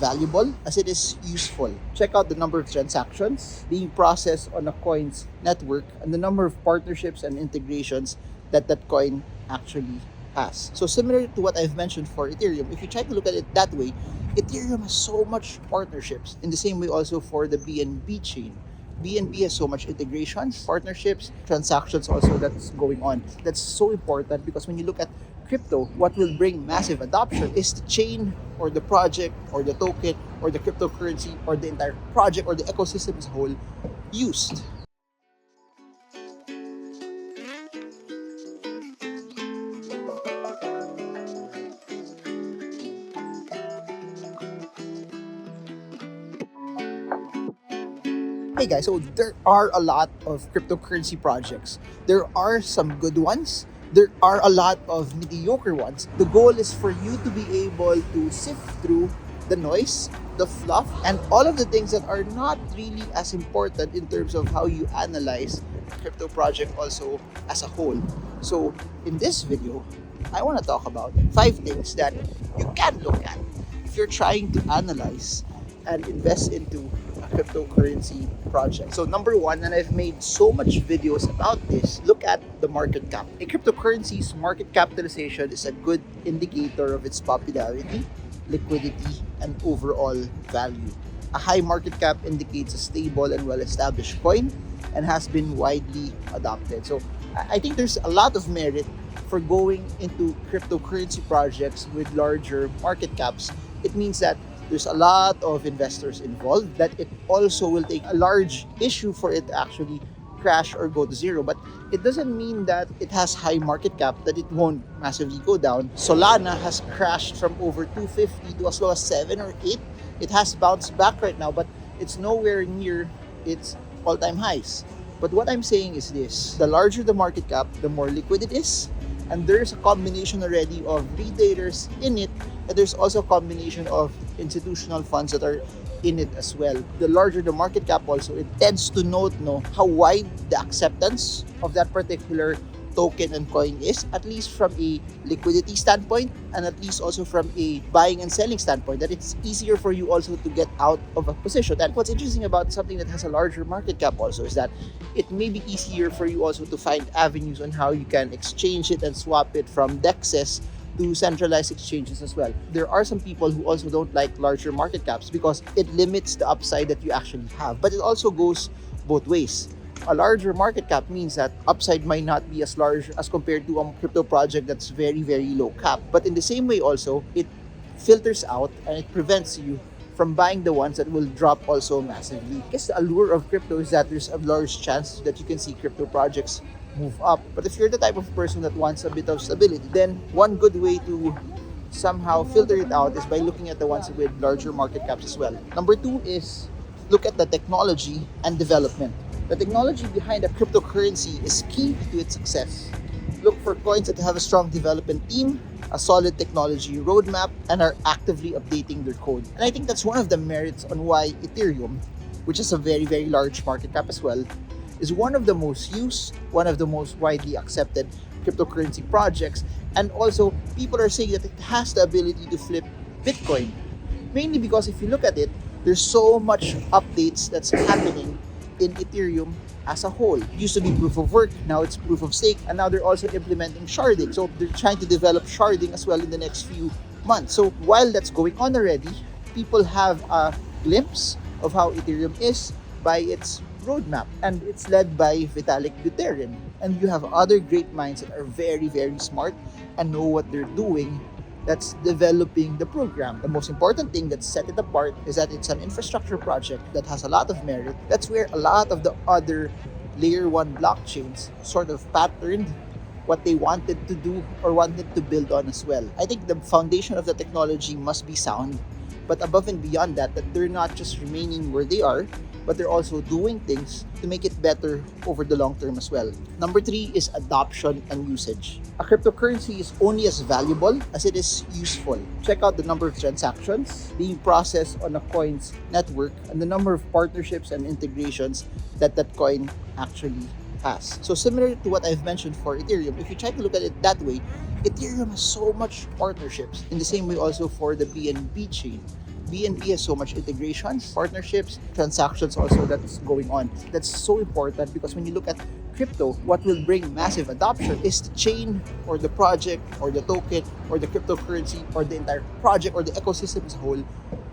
valuable as it is useful. Check out the number of transactions being processed on a coin's network and the number of partnerships and integrations that coin actually has. So similar to what I've mentioned for Ethereum, if you try to look at it that way, Ethereum has so much partnerships. In the same way also for the BNB chain. BNB has so much integrations, partnerships, transactions also that's going on. That's so important because when you look at crypto, what will bring massive adoption is the chain or the project or the token or the cryptocurrency or the entire project or the ecosystem as a whole used. Hey guys, so there are a lot of cryptocurrency projects. There are some good ones. There are a lot of mediocre ones. The goal is for you to be able to sift through the noise, the fluff, and all of the things that are not really as important in terms of how you analyze a crypto project also as a whole. So in this video, I want to talk about 5 things that you can look at if you're trying to analyze and invest into a cryptocurrency project. So number 1, and I've made so much videos about this, look at the market cap. A cryptocurrency's market capitalization is a good indicator of its popularity, liquidity, and overall value. A high market cap indicates a stable and well-established coin and has been widely adopted. So I think there's a lot of merit for going into cryptocurrency projects with larger market caps. It means that there's a lot of investors involved, that it also will take a large issue for it to actually crash or go to zero. But it doesn't mean that it has high market cap that it won't massively go down. Solana has crashed from over 250 to as low as 7 or 8. It has bounced back right now, but it's nowhere near its all-time highs. But what I'm saying is this: the larger the market cap, the more liquid it is. And there's a combination already of retailers in it, and there's also a combination of institutional funds that are in it as well. The larger the market cap also, it tends to note how wide the acceptance of that particular token and coin is, at least from a liquidity standpoint and at least also from a buying and selling standpoint, that it's easier for you also to get out of a position. And what's interesting about something that has a larger market cap also is that it may be easier for you also to find avenues on how you can exchange it and swap it from DEXs to centralized exchanges as well. There are some people who also don't like larger market caps because it limits the upside that you actually have. But it also goes both ways. A larger market cap means that upside might not be as large as compared to a crypto project that's very, very low cap. But in the same way also, it filters out and it prevents you from buying the ones that will drop also massively. I guess the allure of crypto is that there's a large chance that you can see crypto projects move up. But if you're the type of person that wants a bit of stability, then one good way to somehow filter it out is by looking at the ones with larger market caps as well. Number 2 is look at the technology and development. The technology behind a cryptocurrency is key to its success. Look for coins that have a strong development team, a solid technology roadmap, and are actively updating their code. And I think that's one of the merits on why Ethereum, which is a very, very large market cap as well, is one of the most used, one of the most widely accepted cryptocurrency projects. And also, people are saying that it has the ability to flip Bitcoin. Mainly because if you look at it, there's so much updates that's happening in Ethereum as a whole. It used to be proof of work, now it's proof of stake, and now they're also implementing sharding. So they're trying to develop sharding as well in the next few months. So while that's going on already, people have a glimpse of how Ethereum is by its roadmap, and it's led by Vitalik Buterin. And you have other great minds that are very, very smart and know what they're doing that's developing the program. The most important thing that set it apart is that it's an infrastructure project that has a lot of merit. That's where a lot of the other layer 1 blockchains sort of patterned what they wanted to do or wanted to build on as well. I think the foundation of the technology must be sound, but above and beyond that, that they're not just remaining where they are, but they're also doing things to make it better over the long term as well. Number 3 is adoption and usage. A cryptocurrency is only as valuable as it is useful. Check out the number of transactions being processed on a coin's network and the number of partnerships and integrations that coin actually has. So similar to what I've mentioned for Ethereum, if you try to look at it that way, Ethereum has so much partnerships. In the same way also for the BNB chain. BNB has so much integrations, partnerships, transactions also that's going on. That's so important because when you look at crypto, what will bring massive adoption is the chain or the project or the token or the cryptocurrency or the entire project or the ecosystem as a whole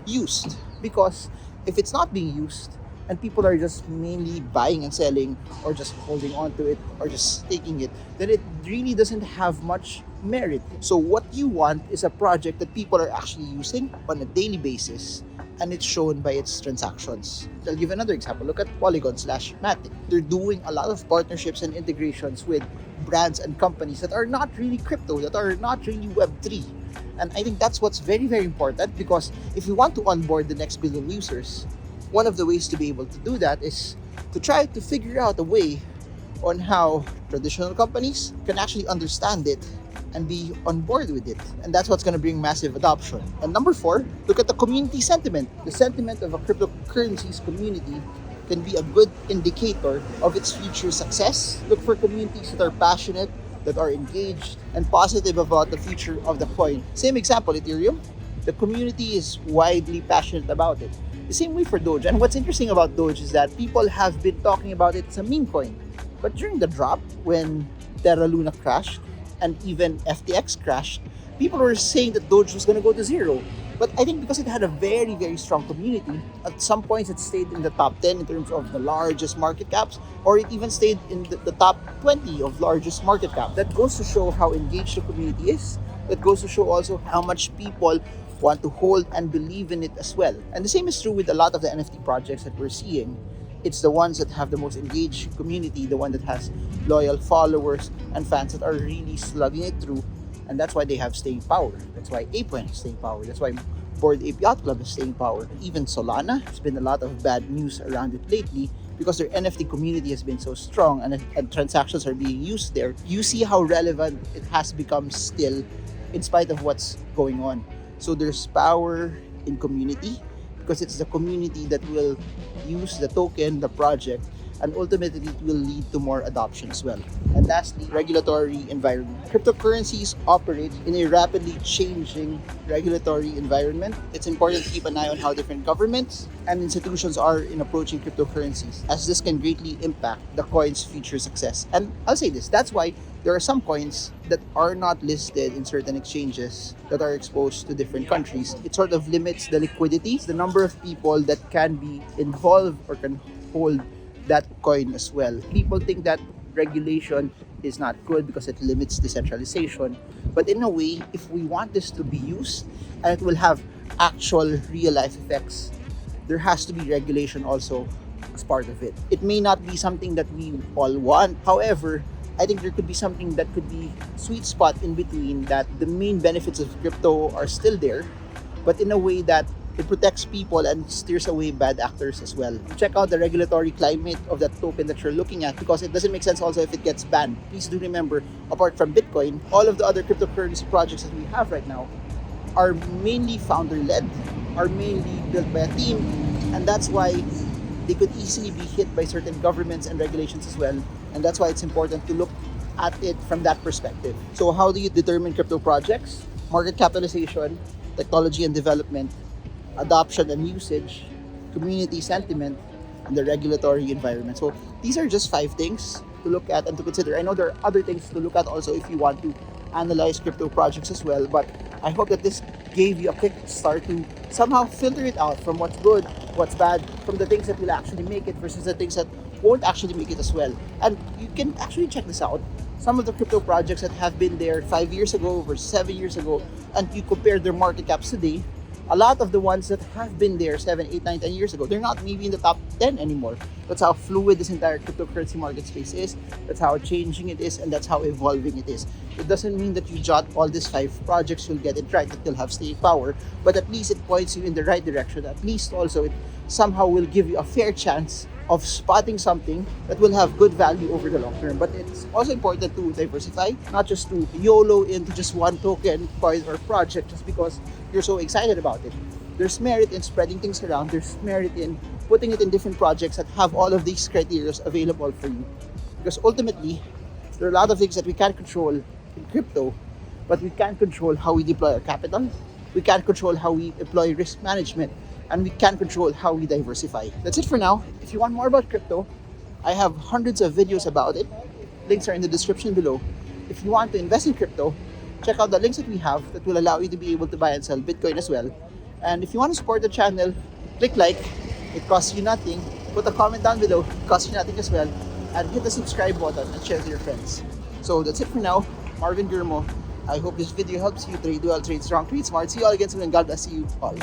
used. Because if it's not being used and people are just mainly buying and selling or just holding on to it or just staking it, then it really doesn't have much merit. So what you want is a project that people are actually using on a daily basis and it's shown by its transactions. I'll give another example. Look at Polygon/Matic. They're doing a lot of partnerships and integrations with brands and companies that are not really crypto, that are not really Web3. And I think that's what's very, very important because if we want to onboard the next billion users, one of the ways to be able to do that is to try to figure out a way on how traditional companies can actually understand it and be on board with it. And that's what's going to bring massive adoption. And number 4, look at the community sentiment. The sentiment of a cryptocurrencies community can be a good indicator of its future success. Look for communities that are passionate, that are engaged, and positive about the future of the coin. Same example, Ethereum. The community is widely passionate about it. The same way for Doge. And what's interesting about Doge is that people have been talking about it as a meme coin. But during the drop, when Terra Luna crashed, and even FTX crashed, people were saying that Doge was going to go to zero. But I think because it had a very, very strong community, at some points it stayed in the top 10 in terms of the largest market caps, or it even stayed in the top 20 of largest market cap. That goes to show how engaged the community is. That goes to show also how much people want to hold and believe in it as well. And the same is true with a lot of the NFT projects that we're seeing. It's the ones that have the most engaged community, the one that has loyal followers and fans that are really slugging it through. And that's why they have staying power. That's why Apecoin has staying power. That's why Bored Ape Yacht Club has staying power. Even Solana, there's been a lot of bad news around it lately because their NFT community has been so strong and transactions are being used there. You see how relevant it has become still in spite of what's going on. So there's power in community because it's the community that will use the token, the project, and ultimately it will lead to more adoption as well. And lastly, regulatory environment. Cryptocurrencies operate in a rapidly changing regulatory environment. It's important to keep an eye on how different governments and institutions are in approaching cryptocurrencies, as this can greatly impact the coin's future success. And I'll say this, that's why there are some coins that are not listed in certain exchanges that are exposed to different countries. It sort of limits the liquidity, the number of people that can be involved or can hold that coin as well. People think that regulation is not good because it limits decentralization. But in a way, if we want this to be used and it will have actual real life effects, there has to be regulation also as part of it. It may not be something that we all want. However, I think there could be something that could be sweet spot in between, that the main benefits of crypto are still there, but in a way that it protects people and steers away bad actors as well. Check out the regulatory climate of that token that you're looking at, because it doesn't make sense also if it gets banned. Please do remember, apart from Bitcoin, all of the other cryptocurrency projects that we have right now are mainly founder-led, are mainly built by a team, and that's why they could easily be hit by certain governments and regulations as well. And that's why it's important to look at it from that perspective. So how do you determine crypto projects? Market capitalization, technology and development, adoption and usage, community sentiment, and the regulatory environment. So these are just 5 things to look at and to consider. I know there are other things to look at also if you want to analyze crypto projects as well, but I hope that this gave you a quick start to somehow filter it out from what's good, what's bad, from the things that will actually make it versus the things that won't actually make it as well. And you can actually check this out. Some of the crypto projects that have been there 5 years ago versus 7 years ago, and you compare their market caps today, a lot of the ones that have been there 7, 8, 9, 10 years ago, they're not maybe in the top 10 anymore. That's how fluid this entire cryptocurrency market space is. That's how changing it is, and that's how evolving it is. It doesn't mean that you jot all these 5 projects, you'll get it right, that they'll have staying power, but at least it points you in the right direction. At least also it somehow will give you a fair chance of spotting something that will have good value over the long term. But it's also important to diversify, not just to YOLO into just one token, coin, or project just because you're so excited about it. There's merit in spreading things around. There's merit in putting it in different projects that have all of these criteria available for you. Because ultimately, there are a lot of things that we can't control in crypto, but we can control how we deploy our capital, we can't control how we employ risk management, and we can't control how we diversify. That's it for now. If you want more about crypto, I have hundreds of videos about it. Links are in the description below. If you want to invest in crypto, check out the links that we have that will allow you to be able to buy and sell Bitcoin as well. And if you want to support the channel, click like. It costs you nothing. Put a comment down below. It costs you nothing as well. And hit the subscribe button and share to your friends. So that's it for now. Marvin Germo. I hope this video helps you trade well, trade strong, trade smart. See you all again soon, and God bless you all.